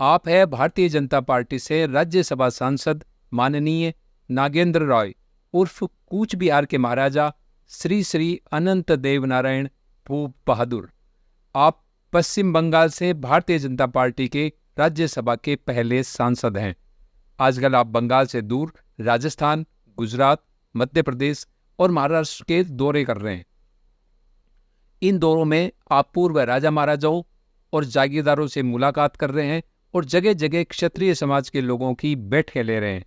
आप है भारतीय जनता पार्टी से राज्यसभा सांसद माननीय नागेंद्र रॉय उर्फ कूच बिहार के महाराजा श्री श्री अनंत देव नारायण भूप बहादुर। आप पश्चिम बंगाल से भारतीय जनता पार्टी के राज्यसभा के पहले सांसद हैं। आजकल आप बंगाल से दूर राजस्थान, गुजरात, मध्य प्रदेश और महाराष्ट्र के दौरे कर रहे हैं। इन दौरों में आप पूर्व राजा महाराजाओं और जागीरदारों से मुलाकात कर रहे हैं और जगह जगह क्षत्रिय समाज के लोगों की बैठकें ले रहे हैं।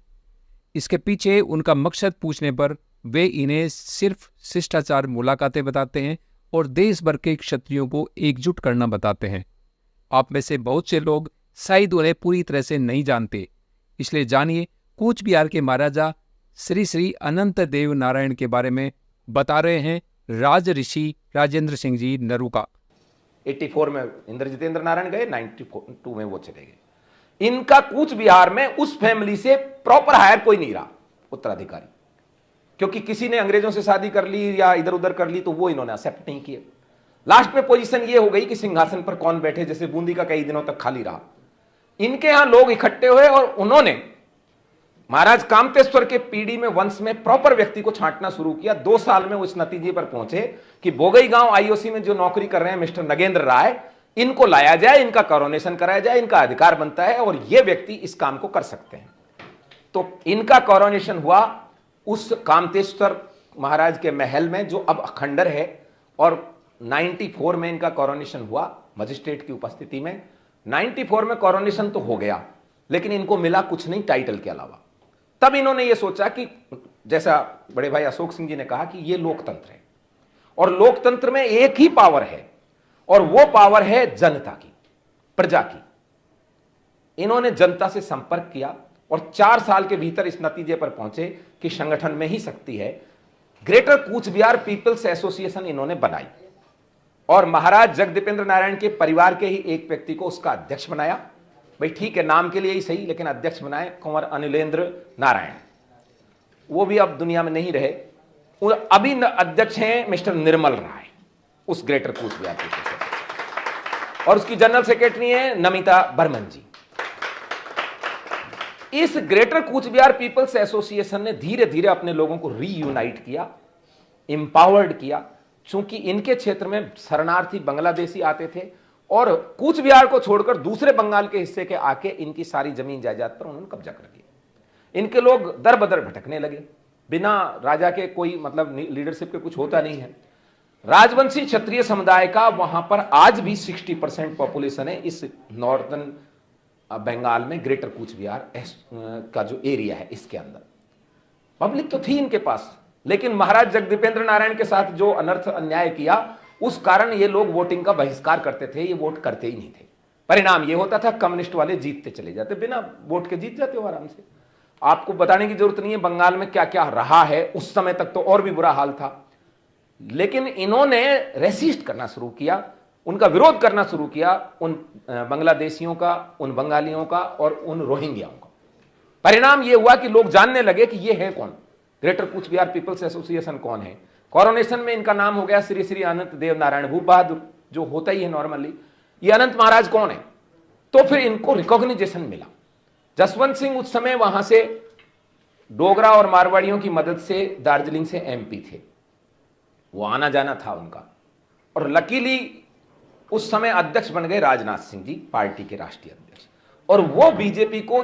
इसके पीछे उनका मकसद पूछने पर वे इन्हें सिर्फ शिष्टाचार मुलाकातें बताते हैं और देश भर के क्षत्रियों को एकजुट करना बताते हैं। आप में से बहुत से लोग शायद उन्हें पूरी तरह से नहीं जानते, इसलिए जानिए कूच बिहार के महाराजा श्री श्री अनंत देव नारायण के बारे में बता रहे हैं राज ऋषि राजेंद्र सिंह जी नरूका। 84 में इंद्र जितेंद्र नारायण गए, 92 में वो चले गए। इनका कूच बिहार में उस फैमिली से प्रॉपर हायर कोई नहीं रहा उत्तराधिकारी, क्योंकि किसी ने अंग्रेजों से शादी कर ली या इधर उधर कर ली तो वो इन्होंने एक्सेप्ट नहीं किए। लास्ट में पोजीशन ये हो गई कि सिंहासन पर कौन बैठे, जैसे बूंदी का कई दिनों तक खाली रहा। इनके यहां लोग इकट्ठे हुए और उन्होंने महाराज कामतेश्वर के पीढ़ी में वंश में प्रॉपर व्यक्ति को छांटना शुरू किया। 2 साल में वो इस नतीजे पर पहुंचे कि बोगई गांव आईओसी में जो नौकरी कर रहे हैं मिस्टर नगेंद्र राय, इनको लाया जाए, इनका कोरोनेशन कराया जाए, इनका अधिकार बनता है और ये व्यक्ति इस काम को कर सकते हैं। तो इनका कोरोनेशन हुआ उस कामतेश्वर महाराज के महल में जो अब खंडर है, और 94 में इनका कोरोनेशन हुआ मजिस्ट्रेट की उपस्थिति में। 94 में कोरोनेशन तो हो गया, लेकिन इनको मिला कुछ नहीं टाइटल के अलावा। तब इन्होंने ये सोचा कि जैसा बड़े भाई अशोक सिंह जी ने कहा कि ये लोकतंत्र है और लोकतंत्र में एक ही पावर है और वो पावर है जनता की, प्रजा की। इन्होंने जनता से संपर्क किया और 4 साल के भीतर इस नतीजे पर पहुंचे कि संगठन में ही शक्ति है। Greater Cooch Behar peoples association इन्होंने बनाई और महाराज जगदीपेंद्र नारायण के परिवार के ही एक व्यक्ति को उसका अध्यक्ष बनाया। भाई ठीक है, नाम के लिए ही सही, लेकिन अध्यक्ष बनाए कुंवर अनिलेंद्र नारायण। वो भी अब दुनिया में नहीं रहे। अभी अध्यक्ष हैं मिस्टर निर्मल राय उस ग्रेटर कूच बिहार पीपल्स, और उसकी जनरल सेक्रेटरी है नमिता बर्मन जी। इस greater Cooch Behar peoples association ने धीरे धीरे अपने लोगों को रीयूनाइट किया, इंपावर्ड किया। चूंकि इनके क्षेत्र में शरणार्थी बांग्लादेशी आते थे और कूच बिहार को छोड़कर दूसरे बंगाल के हिस्से के आके इनकी सारी जमीन जायदाद पर उन्होंने कब्जा कर लिया। इनके लोग दर बदर भटकने लगे, बिना राजा के कोई मतलब लीडरशिप के कुछ होता नहीं है। राजवंशी क्षत्रिय समुदाय का वहां पर आज भी 60% पॉपुलेशन है इस नॉर्दर्न बंगाल में, ग्रेटर कूच बिहार का जो एरिया है इसके अंदर। पब्लिक तो थी इनके पास, लेकिन महाराज जगदीपेंद्र नारायण के साथ जो अनर्थ अन्याय किया उस कारण ये लोग वोटिंग का बहिष्कार करते थे, ये वोट करते ही नहीं थे। परिणाम ये होता था कम्युनिस्ट वाले जीतते चले जाते, बिना वोट के जीत जाते हो आराम से। आपको बताने की जरूरत नहीं है बंगाल में क्या क्या रहा है, उस समय तक तो और भी बुरा हाल था। लेकिन इन्होंने रेसिस्ट करना शुरू किया, उनका विरोध करना शुरू किया, उन बांग्लादेशियों का, उन बंगालियों का और उन रोहिंग्याओं का। परिणाम यह हुआ कि लोग जानने लगे कि ये है कौन, greater Cooch Behar peoples association कौन है। कोरोनेशन में इनका नाम हो गया श्री श्री अनंत देव नारायण भूप बहादुर, जो होता ही है नॉर्मली। ये अनंत महाराज कौन है, तो फिर इनको रिकॉग्निजेशन मिला। जसवंत सिंह उस समय वहां से डोगरा और मारवाड़ियों की मदद से दार्जिलिंग से एमपी थे, वो आना जाना था उनका। और लकीली उस समय अध्यक्ष बन गए राजनाथ सिंह जी, पार्टी के राष्ट्रीय अध्यक्ष, और वो बीजेपी को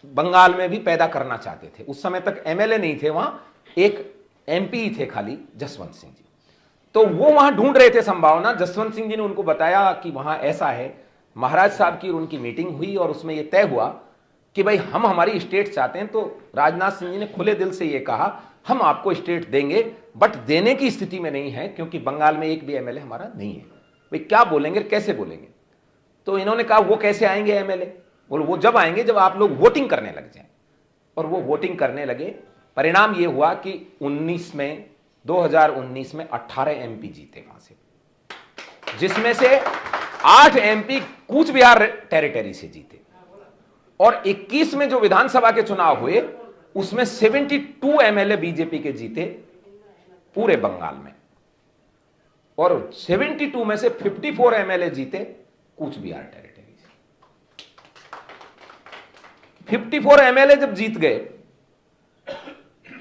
बंगाल में भी पैदा करना चाहते थे। उस समय तक एमएलए नहीं थे वहां, एक एमपी ही थे खाली, जसवंत सिंह जी। तो वो वहां ढूंढ रहे थे संभावना। जसवंत सिंह जी ने उनको बताया कि वहां ऐसा है। महाराज साहब की उनकी मीटिंग हुई और उसमें यह तय हुआ कि भाई हम हमारी स्टेट चाहते हैं। तो राजनाथ सिंह जी ने खुले दिल से यह कहा हम आपको स्टेट देंगे, बट देने की स्थिति में नहीं है क्योंकि बंगाल में एक भी एमएलए हमारा नहीं है। भाई क्या बोलेंगे, कैसे बोलेंगे। तो इन्होंने कहा वो कैसे आएंगे एमएलए, बोलो वो जब आएंगे जब आप लोग वोटिंग करने लग जाए। और वो वोटिंग करने लगे। परिणाम यह हुआ कि 2019 में 18 एमपी जीते वहां से, जिसमें से 8 एमपी कूच बिहार टेरिटरी से जीते। और 21 में जो विधानसभा के चुनाव हुए उसमें 72 एमएलए बीजेपी के जीते पूरे बंगाल में, और 72 में से 54 एमएलए जीते कूच बिहार टेरिटरी से। 54 एमएलए जब जीत गए,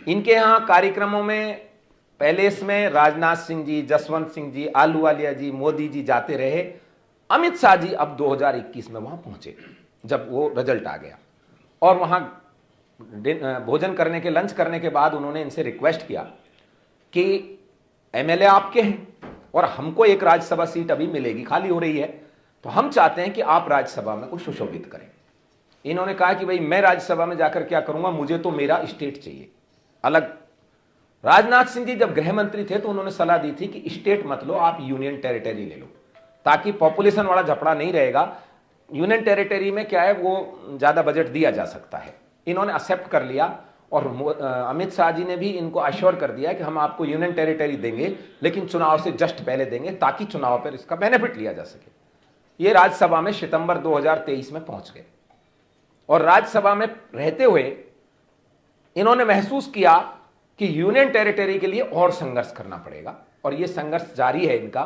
इनके यहां कार्यक्रमों में पैलेस में राजनाथ सिंह जी, जसवंत सिंह जी, आलूवालिया जी, मोदी जी जाते रहे। अमित शाह जी अब 2021 में वहां पहुंचे जब वो रिजल्ट आ गया, और वहां भोजन करने के, लंच करने के बाद उन्होंने इनसे रिक्वेस्ट किया कि एमएलए आपके हैं और हमको एक राज्यसभा सीट अभी मिलेगी, खाली हो रही है, तो हम चाहते हैं कि आप राज्यसभा में कुछ सुशोभित करें। इन्होंने कहा कि भाई मैं राज्यसभा में जाकर क्या करूंगा, मुझे तो मेरा स्टेट चाहिए अलग। राजनाथ सिंह जी जब गृह मंत्री थे तो उन्होंने सलाह दी थी कि स्टेट मत लो, आप यूनियन टेरिटरी ले लो, ताकि पॉपुलेशन वाला झपड़ा नहीं रहेगा। यूनियन टेरिटरी में क्या है, वो ज्यादा बजट दिया जा सकता है। इन्होंने एक्सेप्ट कर लिया, और अमित शाह जी ने भी इनको अश्योर कर दिया कि हम आपको यूनियन टेरिटरी देंगे, लेकिन चुनाव से जस्ट पहले देंगे, ताकि चुनाव पर इसका बेनिफिट लिया जा सके। ये राज्यसभा में सितंबर 2023 में पहुंच गए, और राज्यसभा में रहते हुए इन्होंने महसूस किया कि यूनियन टेरिटरी के लिए और संघर्ष करना पड़ेगा, और यह संघर्ष जारी है इनका।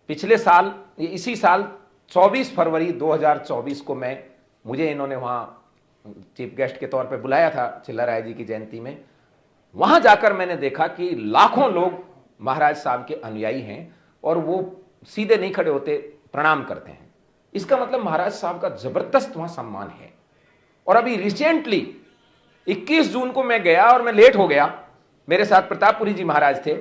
पिछले साल, इसी साल 24 फरवरी 2024 को मुझे इन्होंने वहां चीफ गेस्ट के तौर पे बुलाया था चिल्लाराय जी की जयंती में। वहां जाकर मैंने देखा कि लाखों लोग महाराज साहब के अनुयायी हैं, और वो सीधे नहीं खड़े होते, प्रणाम करते हैं। इसका मतलब महाराज साहब का जबरदस्त वहां सम्मान है। और अभी रिसेंटली 21 जून को मैं गया, और मैं लेट हो गया, मेरे साथ प्रतापपुरी जी महाराज थे।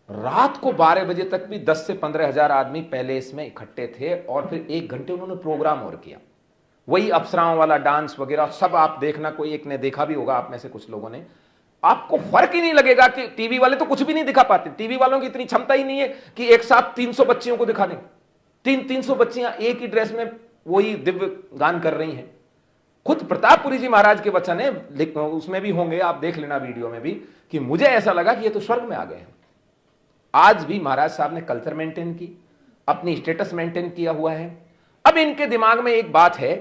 रात को 12 बजे तक भी 10 से 15 हजार आदमी पहले इसमें इकट्ठे थे, और फिर 1 घंटे उन्होंने प्रोग्राम और किया, वही अप्सराओं वाला डांस वगैरह सब आप देखना, कोई एक ने देखा भी होगा आप में से कुछ लोगों ने। आपको फर्क ही नहीं लगेगा कि टीवी वाले तो कुछ भी नहीं दिखा पाते, टीवी वालों की इतनी क्षमता ही नहीं है कि एक साथ 300 बच्चियों को दिखा दें। 300 बच्चियां एक ही ड्रेस में वही दिव्य गान कर रही हैं। खुद प्रतापपुरी जी महाराज के वचन है, उसमें भी होंगे, आप देख लेना वीडियो में भी, कि मुझे ऐसा लगा कि ये तो स्वर्ग में आ गए हैं। आज भी महाराज साहब ने कल्चर मेंटेन की, अपनी स्टेटस मेंटेन किया हुआ है। अब इनके दिमाग में एक बात है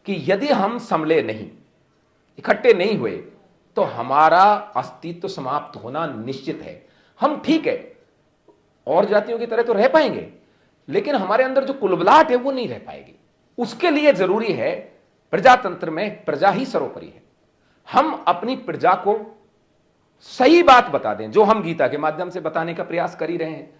कि यदि हम संभले नहीं, इकट्ठे नहीं हुए, तो हमारा अस्तित्व समाप्त होना निश्चित है। हम ठीक है, और जातियों की तरह तो रह पाएंगे, लेकिन हमारे अंदर जो कुलबुलाहट है वो नहीं रह पाएगी। उसके लिए जरूरी है, प्रजातंत्र में प्रजा ही सर्वोपरि है। हम अपनी प्रजा को सही बात बता दें, जो हम गीता के माध्यम से बताने का प्रयास कर ही रहे हैं।